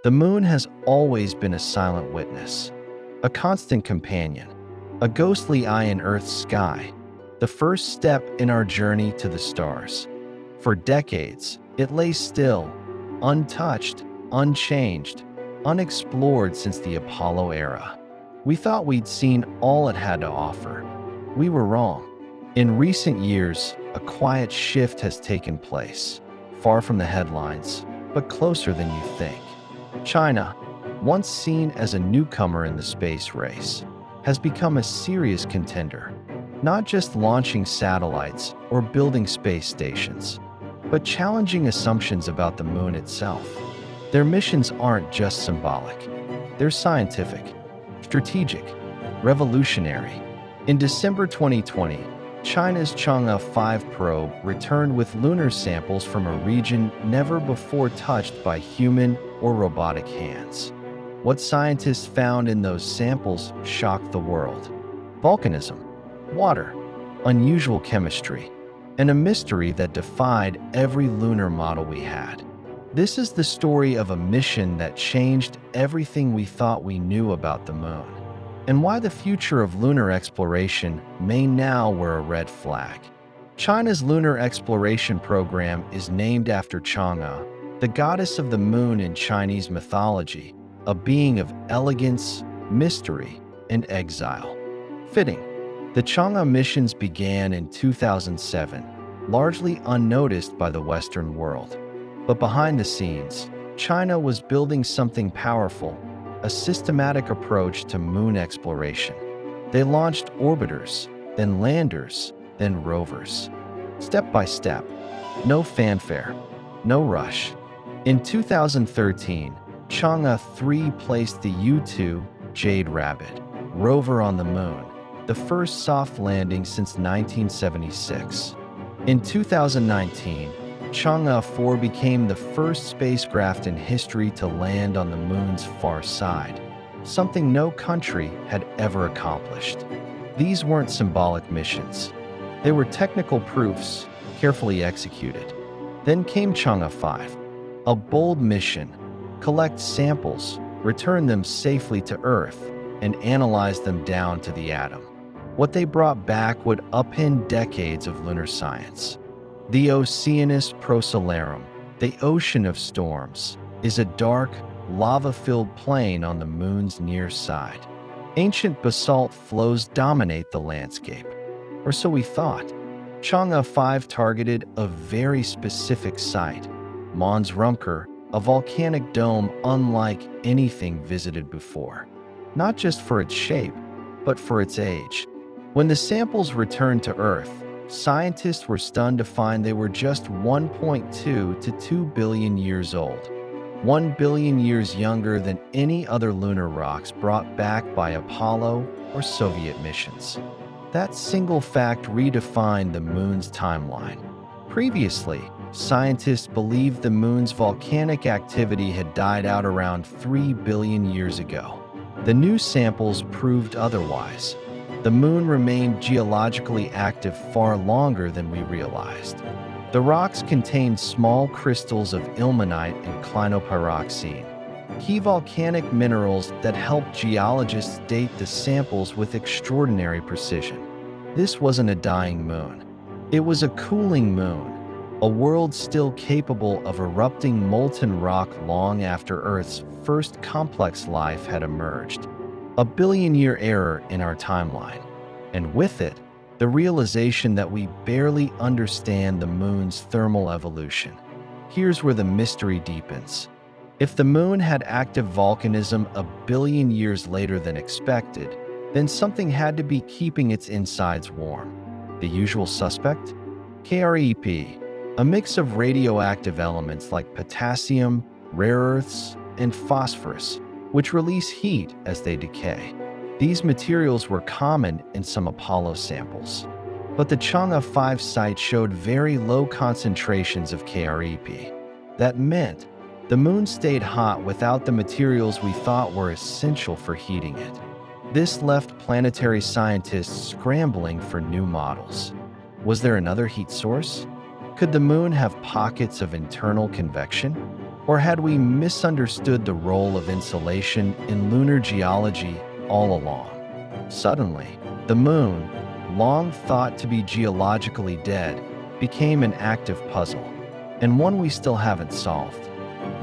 The moon has always been a silent witness, a constant companion, a ghostly eye in Earth's sky, the first step in our journey to the stars. For decades, it lay still, untouched, unchanged, unexplored since the Apollo era. We thought we'd seen all it had to offer. We were wrong. In recent years, a quiet shift has taken place, far from the headlines, but closer than you think. China, once seen as a newcomer in the space race, has become a serious contender, not just launching satellites or building space stations, but challenging assumptions about the moon itself. Their missions aren't just symbolic. They're scientific, strategic, revolutionary. In December 2020, China's Chang'e 5 probe returned with lunar samples from a region never before touched by human or robotic hands. What scientists found in those samples shocked the world. Volcanism, water, unusual chemistry, and a mystery that defied every lunar model we had. This is the story of a mission that changed everything we thought we knew about the moon, and why the future of lunar exploration may now wear a red flag. China's lunar exploration program is named after Chang'e, the goddess of the moon in Chinese mythology, a being of elegance, mystery, and exile. Fitting. The Chang'e missions began in 2007, largely unnoticed by the Western world. But behind the scenes, China was building something powerful, a systematic approach to moon exploration. They launched orbiters, then landers, then rovers. Step by step, no fanfare, no rush. In 2013, Chang'e 3 placed the U-2 Jade Rabbit rover on the moon, the first soft landing since 1976. In 2019, Chang'e 4 became the first spacecraft in history to land on the moon's far side, something no country had ever accomplished. These weren't symbolic missions. They were technical proofs, carefully executed. Then came Chang'e 5, a bold mission: collect samples, return them safely to Earth, and analyze them down to the atom. What they brought back would upend decades of lunar science. The Oceanus Procellarum, the ocean of storms, is a dark, lava-filled plain on the moon's near side. Ancient basalt flows dominate the landscape, or so we thought. Chang'e 5 targeted a very specific site, Mons Rumker, a volcanic dome unlike anything visited before, not just for its shape, but for its age. When the samples returned to Earth, scientists were stunned to find they were just 1.2 to 2 billion years old, 1 billion years younger than any other lunar rocks brought back by Apollo or Soviet missions. That single fact redefined the moon's timeline. Previously, scientists believed the moon's volcanic activity had died out around 3 billion years ago. The new samples proved otherwise. The moon remained geologically active far longer than we realized. The rocks contained small crystals of ilmenite and clinopyroxene, key volcanic minerals that help geologists date the samples with extraordinary precision. This wasn't a dying moon. It was a cooling moon, a world still capable of erupting molten rock long after Earth's first complex life had emerged. A billion-year error in our timeline, and with it, the realization that we barely understand the moon's thermal evolution. Here's where the mystery deepens. If the moon had active volcanism a billion years later than expected, then something had to be keeping its insides warm. The usual suspect? KREP, a mix of radioactive elements like potassium, rare earths, and phosphorus, which release heat as they decay. These materials were common in some Apollo samples, but the Chang'e 5 site showed very low concentrations of KREP. That meant the moon stayed hot without the materials we thought were essential for heating it. This left planetary scientists scrambling for new models. Was there another heat source? Could the moon have pockets of internal convection? Or had we misunderstood the role of insulation in lunar geology all along? Suddenly, the moon, long thought to be geologically dead, became an active puzzle, and one we still haven't solved.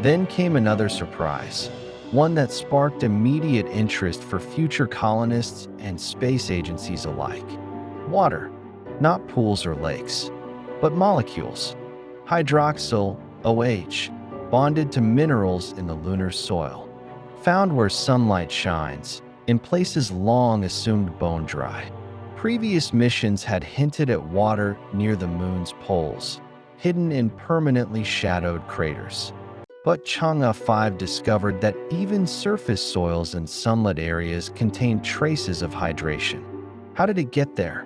Then came another surprise, one that sparked immediate interest for future colonists and space agencies alike. Water, not pools or lakes, but molecules. Hydroxyl, OH, bonded to minerals in the lunar soil, found where sunlight shines, in places long assumed bone dry. Previous missions had hinted at water near the moon's poles, hidden in permanently shadowed craters. But Chang'e 5 discovered that even surface soils and sunlit areas contain traces of hydration. How did it get there?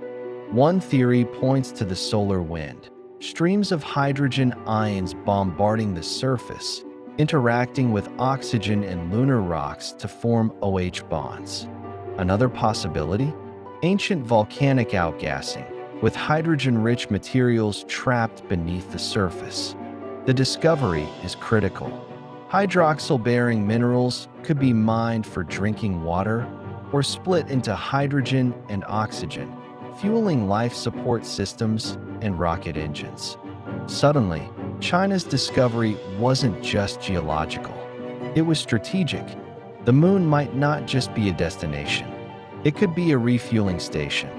One theory points to the solar wind, streams of hydrogen ions bombarding the surface, interacting with oxygen in lunar rocks to form OH bonds. Another possibility? Ancient volcanic outgassing, with hydrogen-rich materials trapped beneath the surface. The discovery is critical. Hydroxyl-bearing minerals could be mined for drinking water or split into hydrogen and oxygen, fueling life support systems and rocket engines. Suddenly, China's discovery wasn't just geological. It was strategic. The moon might not just be a destination. It could be a refueling station.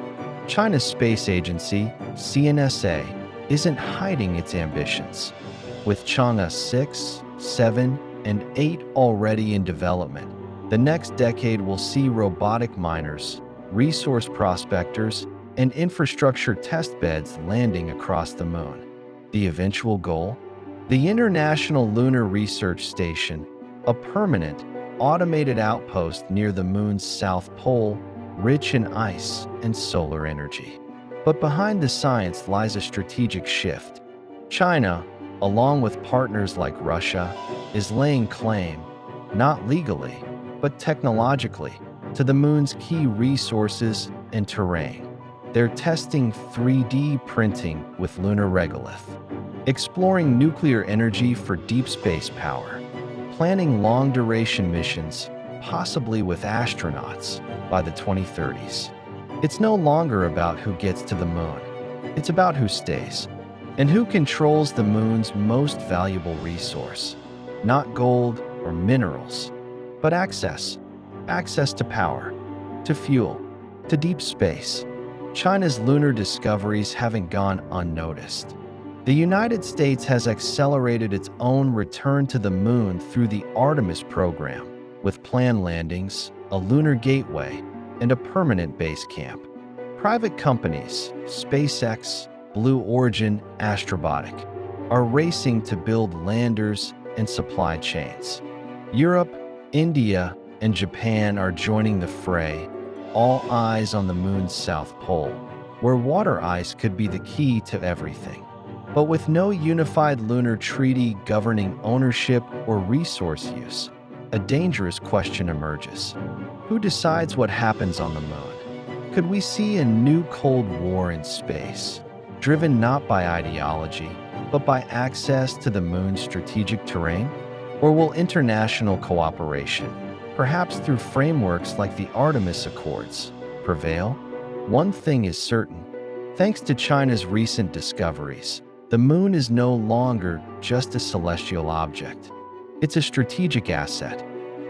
China's space agency, CNSA, isn't hiding its ambitions. With Chang'e 6, 7, and 8 already in development, the next decade will see robotic miners, resource prospectors, and infrastructure testbeds landing across the moon. The eventual goal? The International Lunar Research Station, a permanent, automated outpost near the moon's south pole, rich in ice and solar energy. But behind the science lies a strategic shift. China, along with partners like Russia, is laying claim, not legally, but technologically, to the moon's key resources and terrain. They're testing 3D printing with lunar regolith, exploring nuclear energy for deep space power, planning long-duration missions, possibly with astronauts, by the 2030s. It's no longer about who gets to the moon. It's about who stays. And who controls the moon's most valuable resource? Not gold or minerals, but access. Access to power, to fuel, to deep space. China's lunar discoveries haven't gone unnoticed. The United States has accelerated its own return to the moon through the Artemis program, with planned landings, a lunar gateway, and a permanent base camp. Private companies, SpaceX, Blue Origin, Astrobotic, are racing to build landers and supply chains. Europe, India, and Japan are joining the fray, all eyes on the moon's south pole, where water ice could be the key to everything. But with no unified lunar treaty governing ownership or resource use, a dangerous question emerges. Who decides what happens on the moon? Could we see a new Cold War in space, driven not by ideology, but by access to the moon's strategic terrain? Or will international cooperation, perhaps through frameworks like the Artemis Accords, prevail? One thing is certain. Thanks to China's recent discoveries, the moon is no longer just a celestial object. It's a strategic asset.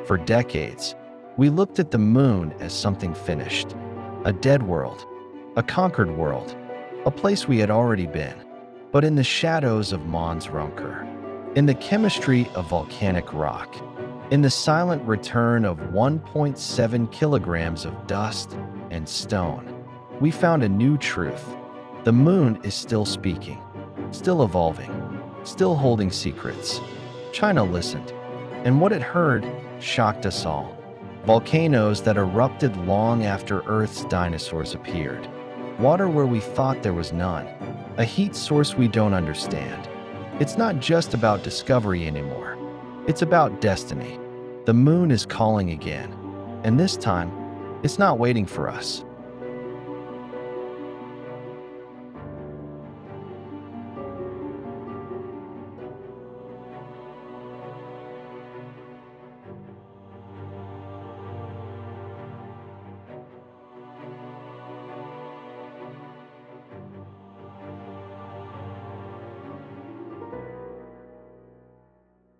For decades, we looked at the moon as something finished, a dead world, a conquered world, a place we had already been. But in the shadows of Mons Runker, in the chemistry of volcanic rock, in the silent return of 1.7 kilograms of dust and stone, we found a new truth. The moon is still speaking, still evolving, still holding secrets. China listened, and what it heard shocked us all. Volcanoes that erupted long after Earth's dinosaurs appeared. Water where we thought there was none. A heat source we don't understand. It's not just about discovery anymore. It's about destiny. The moon is calling again. And this time, it's not waiting for us.